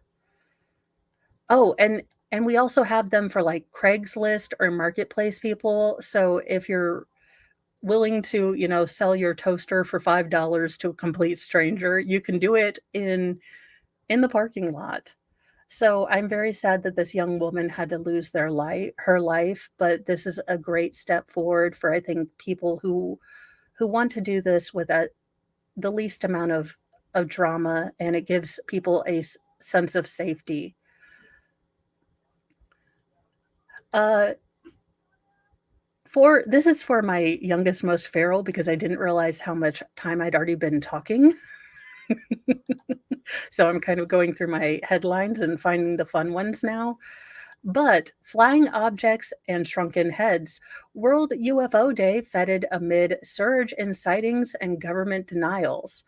Speaker 2: Oh, and we also have them for like Craigslist or marketplace people. So if you're willing to, sell your toaster for $5 to a complete stranger, you can do it in the parking lot. So I'm very sad that this young woman had to lose her life, but this is a great step forward for, I think, people who want to do this with the least amount of drama, and it gives people a sense of safety. Uh, this is for my youngest, most feral, because I didn't realize how much time I'd already been talking. So I'm kind of going through my headlines and finding the fun ones now. But flying objects and shrunken heads, World UFO Day feted amid surge in sightings and government denials.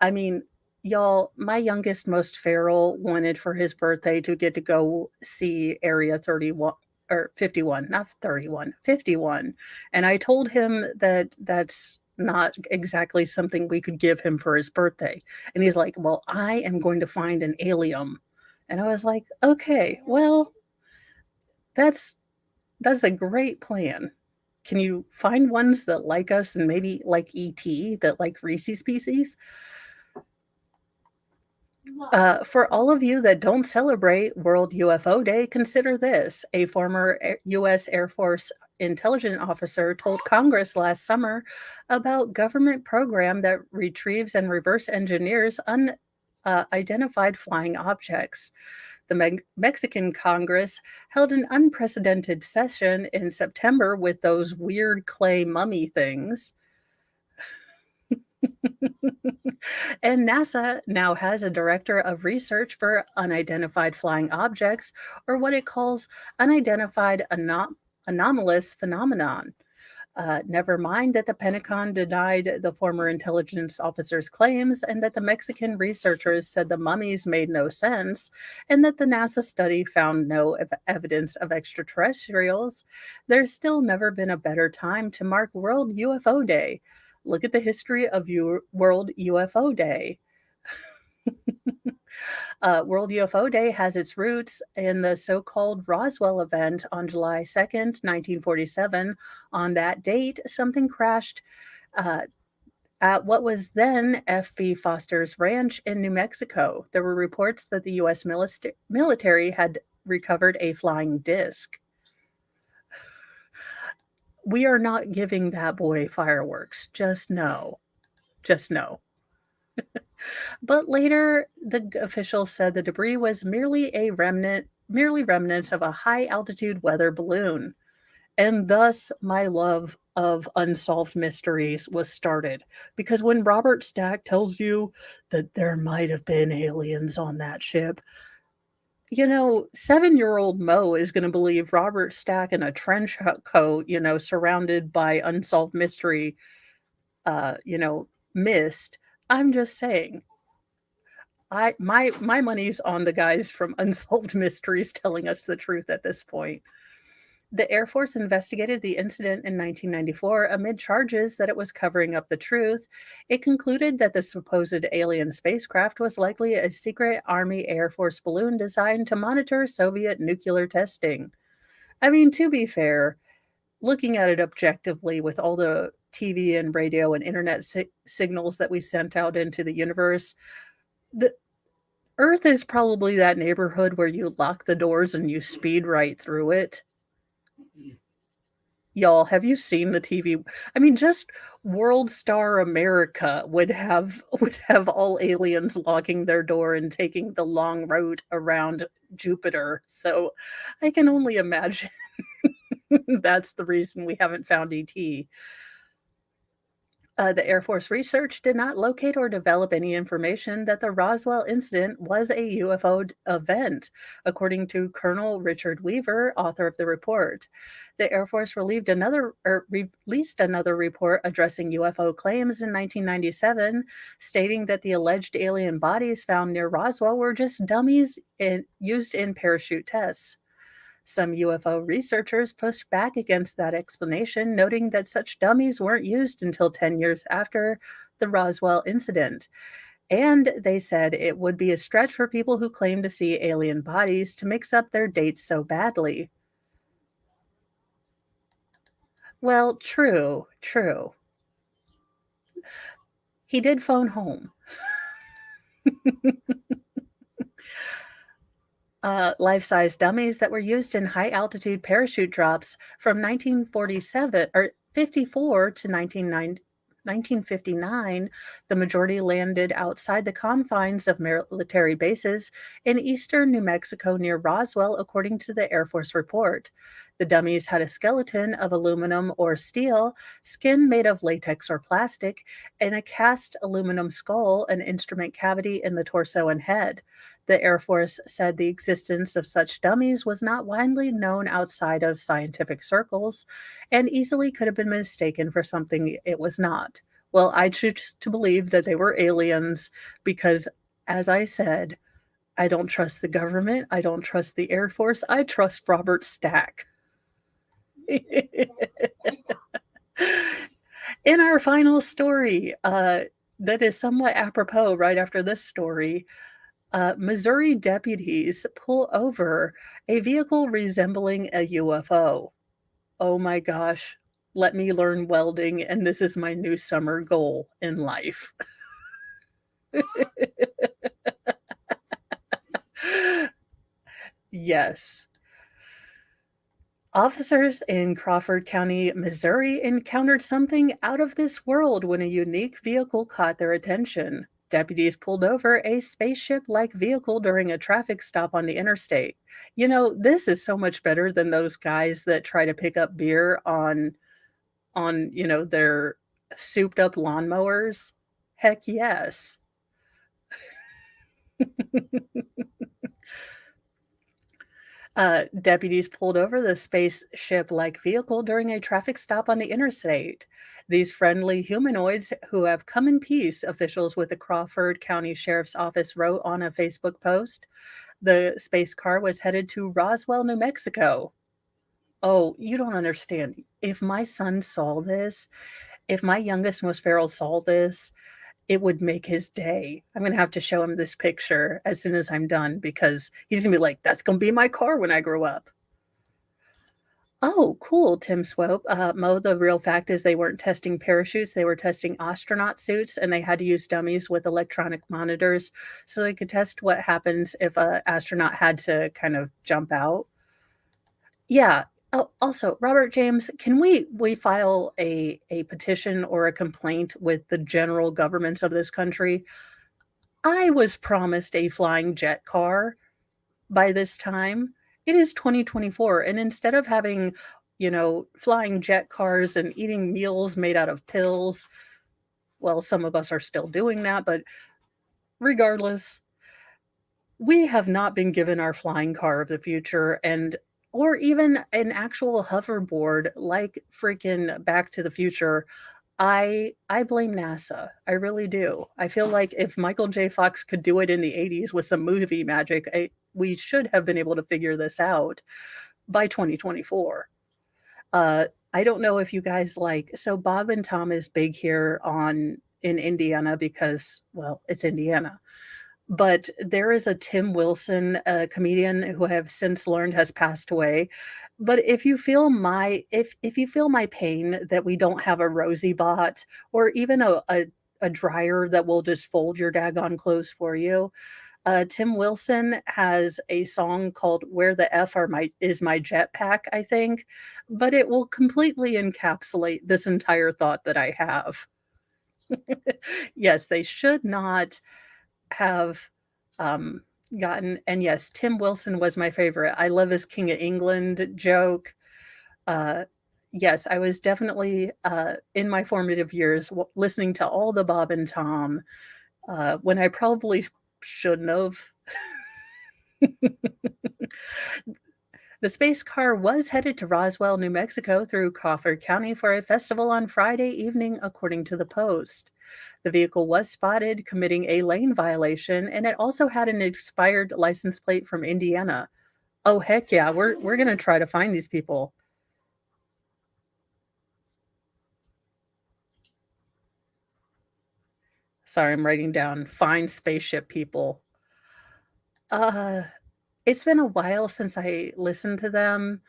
Speaker 2: I mean, y'all, my youngest, most feral wanted for his birthday to get to go see Area 31 or 51, not 31, 51. And I told him that that's not exactly something we could give him for his birthday. And he's like, well, I am going to find an alien. And I was like, okay, well, that's a great plan. Can you find ones that like us and maybe like ET, that like Reese's Pieces? For all of you that don't celebrate World UFO Day, consider this. A former U.S. Air Force intelligence officer told Congress last summer about government program that retrieves and reverse engineers unidentified flying objects. The Mexican Congress held an unprecedented session in September with those weird clay mummy things. And NASA now has a director of research for unidentified flying objects, or what it calls unidentified anomalous phenomenon. Never mind that the Pentagon denied the former intelligence officer's claims, and that the Mexican researchers said the mummies made no sense, and that the NASA study found no evidence of extraterrestrials. There's still never been a better time to mark World UFO Day. Look at the history of World UFO Day. World UFO Day has its roots in the so called Roswell event on July 2nd, 1947. On that date, something crashed uh, at what was then F.B. Foster's ranch in New Mexico. There were reports that the U.S. military had recovered a flying disc. We are not giving that boy fireworks. Just know. Just know. But later, the officials said the debris was merely remnants of a high altitude weather balloon. And thus, my love of unsolved mysteries was started. Because when Robert Stack tells you that there might have been aliens on that ship, 7-year-old Mo is going to believe Robert Stack in a trench coat, surrounded by unsolved mystery, mist. I'm just saying. My money's on the guys from Unsolved Mysteries telling us the truth at this point. The Air Force investigated the incident in 1994 amid charges that it was covering up the truth. It concluded that the supposed alien spacecraft was likely a secret Army Air Force balloon designed to monitor Soviet nuclear testing. I mean, to be fair, looking at it objectively with all the TV and radio and internet signals that we sent out into the universe, the Earth is probably that neighborhood where you lock the doors and you speed right through it. Y'all, have you seen the TV? I mean, just World Star America would have all aliens locking their door and taking the long route around Jupiter. So I can only imagine that's the reason we haven't found ET. The Air Force research did not locate or develop any information that the Roswell incident was a UFO event, according to Colonel Richard Weaver, author of the report. The Air Force released another report addressing UFO claims in 1997, stating that the alleged alien bodies found near Roswell were just dummies used in parachute tests. Some UFO researchers pushed back against that explanation, noting that such dummies weren't used until 10 years after the Roswell incident. And they said it would be a stretch for people who claim to see alien bodies to mix up their dates so badly. Well, true, true. He did phone home. Life-size dummies that were used in high-altitude parachute drops from 1947 or 54 to 1959. The majority landed outside the confines of military bases in eastern New Mexico near Roswell, according to the Air Force report. The dummies had a skeleton of aluminum or steel, skin made of latex or plastic, and a cast aluminum skull, an instrument cavity in the torso and head. The Air Force said the existence of such dummies was not widely known outside of scientific circles and easily could have been mistaken for something it was not. Well, I choose to believe that they were aliens because, as I said, I don't trust the government. I don't trust the Air Force. I trust Robert Stack. In our final story, that is somewhat apropos right after this story, Missouri deputies pull over a vehicle resembling a UFO. Oh my gosh, let me learn welding, and this is my new summer goal in life. Yes. Officers in Crawford County, Missouri encountered something out of this world when a unique vehicle caught their attention. Deputies pulled over a spaceship like vehicle during a traffic stop on the interstate. You know, this is so much better than those guys that try to pick up beer on their souped up lawnmowers. Heck yes. Deputies pulled over the spaceship like vehicle during a traffic stop on the interstate. These friendly humanoids who have come in peace, officials with the Crawford County Sheriff's Office wrote on a Facebook post. The space car was headed to Roswell, New Mexico. Oh, you don't understand. If my son saw this, if my youngest, most feral, saw this, it would make his day. I'm gonna have to show him this picture as soon as I'm done because he's gonna be like, "That's gonna be my car when I grow up." Oh, cool, Tim Swope. Mo, the real fact is they weren't testing parachutes, they were testing astronaut suits, and they had to use dummies with electronic monitors so they could test what happens if a astronaut had to kind of jump out. Yeah. Oh, also, Robert James, can we file a petition or a complaint with the general governments of this country? I was promised a flying jet car by this time. It is 2024, and instead of having, flying jet cars and eating meals made out of pills, well, some of us are still doing that, but regardless, we have not been given our flying car of the future and or even an actual hoverboard like freaking Back to the Future. I blame NASA. I really do. I feel like if Michael J. Fox could do it in the 80s with some movie magic, we should have been able to figure this out by 2024. I don't know if you guys so Bob and Tom is big here in Indiana because, well, it's Indiana. But there is a Tim Wilson, a comedian who I have since learned has passed away. But if you feel my pain that we don't have a Rosie Bot or even a dryer that will just fold your daggone clothes for you, Tim Wilson has a song called "Where the F are my is my jetpack," I think, but it will completely encapsulate this entire thought that I have. Yes, they should not have um, gotten, and yes, Tim Wilson was my favorite. I love his King of England joke. Uh, Yes, I was definitely, in my formative years, listening to all the Bob and Tom, when I probably shouldn't have. The space car was headed to Roswell, New Mexico through Crawford County for a festival on Friday evening, according to the Post. The vehicle was spotted committing a lane violation, and it also had an expired license plate from Indiana. Oh heck yeah, we're gonna try to find these people. Sorry, I'm writing down find spaceship people. Uh, it's been a while since I listened to them.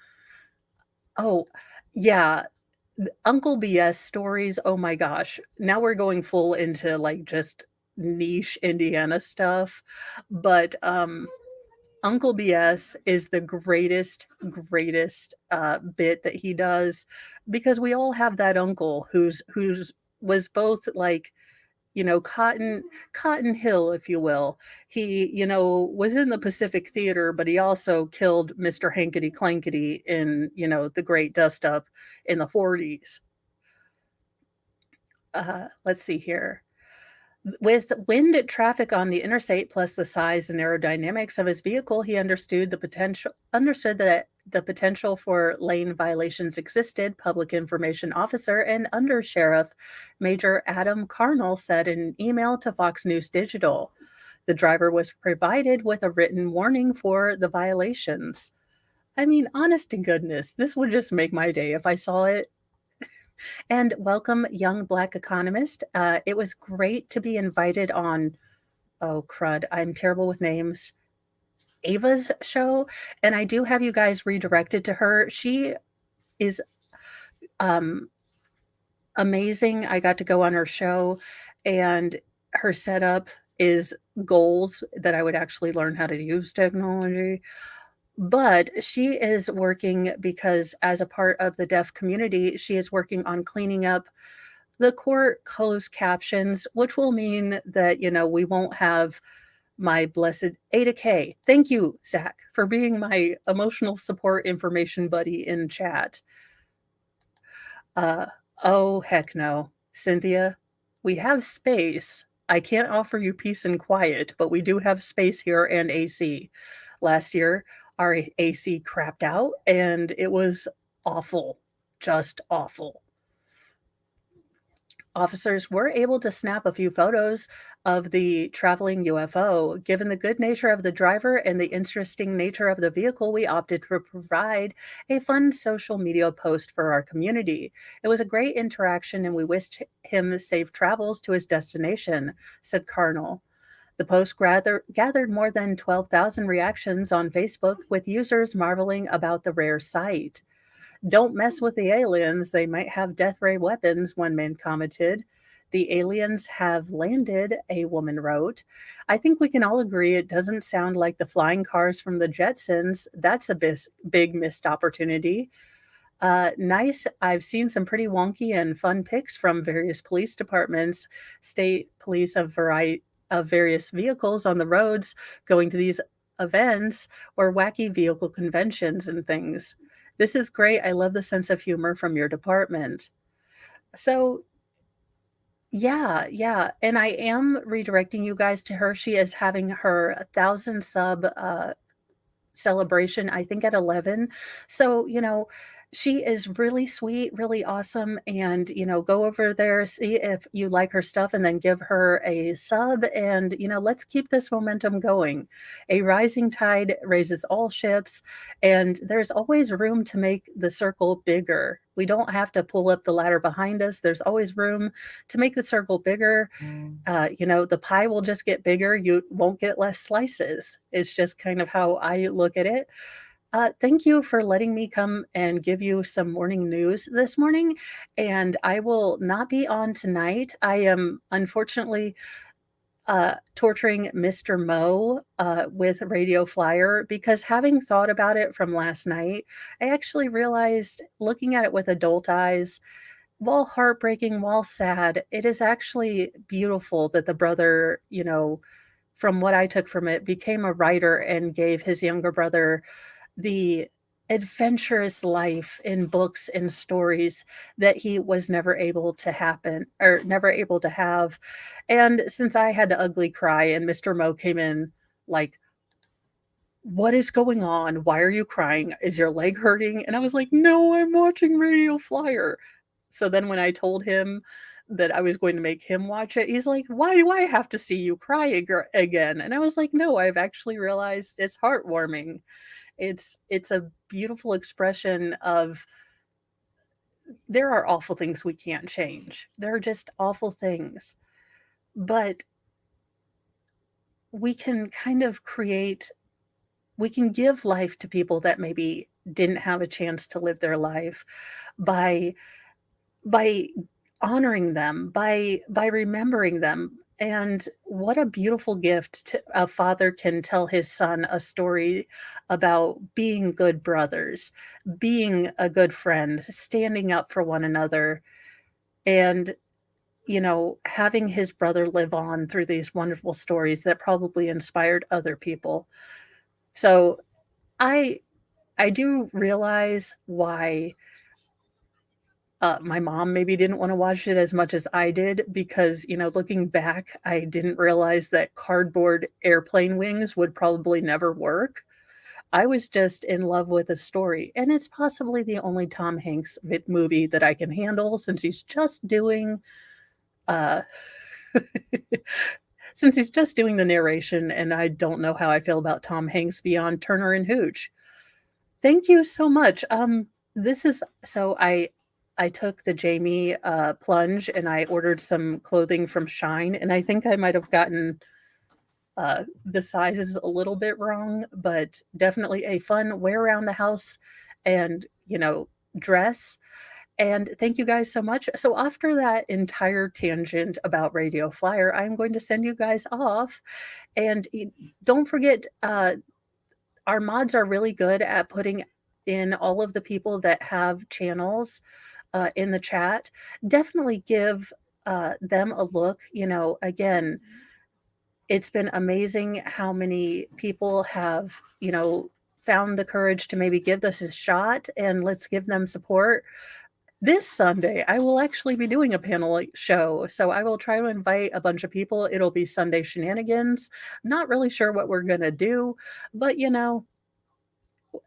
Speaker 2: Oh, yeah, Uncle BS stories, oh my gosh. Now we're going full into, like, just niche Indiana stuff, but, Uncle BS is the greatest, bit that he does because we all have that uncle who's was both, like, Cotton Hill, if you will. He, was in the Pacific Theater, but he also killed Mr. Hankety Clankety in, the Great Dust Up in the 40s. Let's see here. With wind traffic on the interstate plus the size and aerodynamics of his vehicle, he understood that the potential for lane violations existed, public information officer and under sheriff Major Adam Carnell said in an email to Fox News Digital. The driver was provided with a written warning for the violations. I mean, honest to goodness, this would just make my day if I saw it. And welcome, young Black economist. It was great to be invited on, oh, crud, I'm terrible with names, Ava's show. And I do have you guys redirected to her. She is um, amazing. I got to go on her show, and her setup is goals that I would actually learn how to use technology. But she is working because, as a part of the deaf community, she is working on cleaning up the court closed captions, which will mean that, we won't have my blessed Ada K. Thank you, Zach, for being my emotional support information buddy in chat. Uh, oh, heck no. Cynthia, we have space. I can't offer you peace and quiet, but we do have space here and AC. Last year, our AC crapped out and it was awful, just awful. Officers were able to snap a few photos of the traveling UFO. Given the good nature of the driver and the interesting nature of the vehicle, we opted to provide a fun social media post for our community. It was a great interaction and we wished him safe travels to his destination, said Carnell. The post gathered more than 12,000 reactions on Facebook, with users marveling about the rare sight. Don't mess with the aliens. They might have death ray weapons, one man commented. The aliens have landed, a woman wrote. I think we can all agree it doesn't sound like the flying cars from the Jetsons. That's a big missed opportunity. Nice. I've seen some pretty wonky and fun pics from various police departments, state police of various vehicles on the roads going to these events or wacky vehicle conventions and things. This is great. I love the sense of humor from your department. So, yeah, yeah. And I am redirecting you guys to her. She is having her 1,000 sub celebration, I think at 11. So, she is really sweet, really awesome. And, go over there, see if you like her stuff, and then give her a sub. And, let's keep this momentum going. A rising tide raises all ships, and there's always room to make the circle bigger. We don't have to pull up the ladder behind us. There's always room to make the circle bigger. The pie will just get bigger. You won't get less slices. It's just kind of how I look at it. Thank you for letting me come and give you some morning news this morning. And I will not be on tonight. I am unfortunately torturing Mr. Mo with Radio Flyer because, having thought about it from last night, I actually realized, looking at it with adult eyes, while heartbreaking, while sad, it is actually beautiful that the brother, from what I took from it, became a writer and gave his younger brother the adventurous life in books and stories that he was never able to happen or never able to have. And since I had to ugly cry and Mr. Mo came in like, "What is going on? Why are you crying? Is your leg hurting?" And I was like, "No, I'm watching Radio Flyer." So then when I told him that I was going to make him watch it, he's like, "Why do I have to see you cry again?" And I was like, "No, I've actually realized it's heartwarming. It's a beautiful expression of there are awful things we can't change. There are just awful things. But we can kind of create we can give life to people that maybe didn't have a chance to live their life by by honoring them, by remembering them. And what a beautiful gift a father can tell his son a story about being good brothers, being a good friend, standing up for one another, and having his brother live on through these wonderful stories that probably inspired other people. So I I do realize why my mom maybe didn't wanna watch it as much as I did because, looking back, I didn't realize that cardboard airplane wings would probably never work. I was just in love with the story, and it's possibly the only Tom Hanks movie that I can handle since he's just doing, uh since he's just doing the narration, and I don't know how I feel about Tom Hanks beyond Turner and Hooch. Thank you so much. This is so I took the Jamie plunge and I ordered some clothing from Shine, and I think I might have gotten the sizes a little bit wrong, but definitely a fun wear around the house and dress. And thank you guys so much. So after that entire tangent about Radio Flyer, I'm going to send you guys off. And don't forget, our mods are really good at putting in all of the people that have channels in the chat. Definitely give them a look. Again, it's been amazing how many people have, found the courage to maybe give this a shot and let's give them support. This Sunday, I will actually be doing a panel show, so I will try to invite a bunch of people. It'll be Sunday shenanigans. Not really sure what we're gonna do, but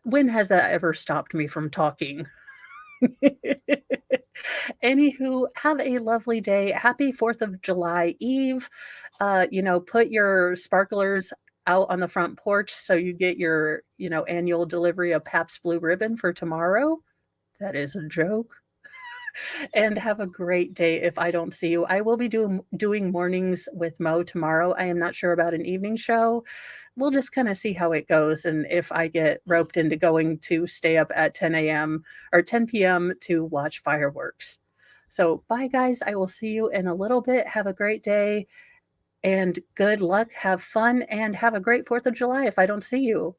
Speaker 2: when has that ever stopped me from talking? Anywho, have a lovely day. Happy 4th of July Eve. Put your sparklers out on the front porch so you get your, annual delivery of Pabst Blue Ribbon for tomorrow. That is a joke. And have a great day if I don't see you. I will be doing mornings with Mo tomorrow. I am not sure about an evening show. We'll just kind of see how it goes and if I get roped into going to stay up at 10 a.m. or 10 p.m. to watch fireworks. So, bye guys. I will see you in a little bit. Have a great day and good luck. Have fun and have a great 4th of July if I don't see you.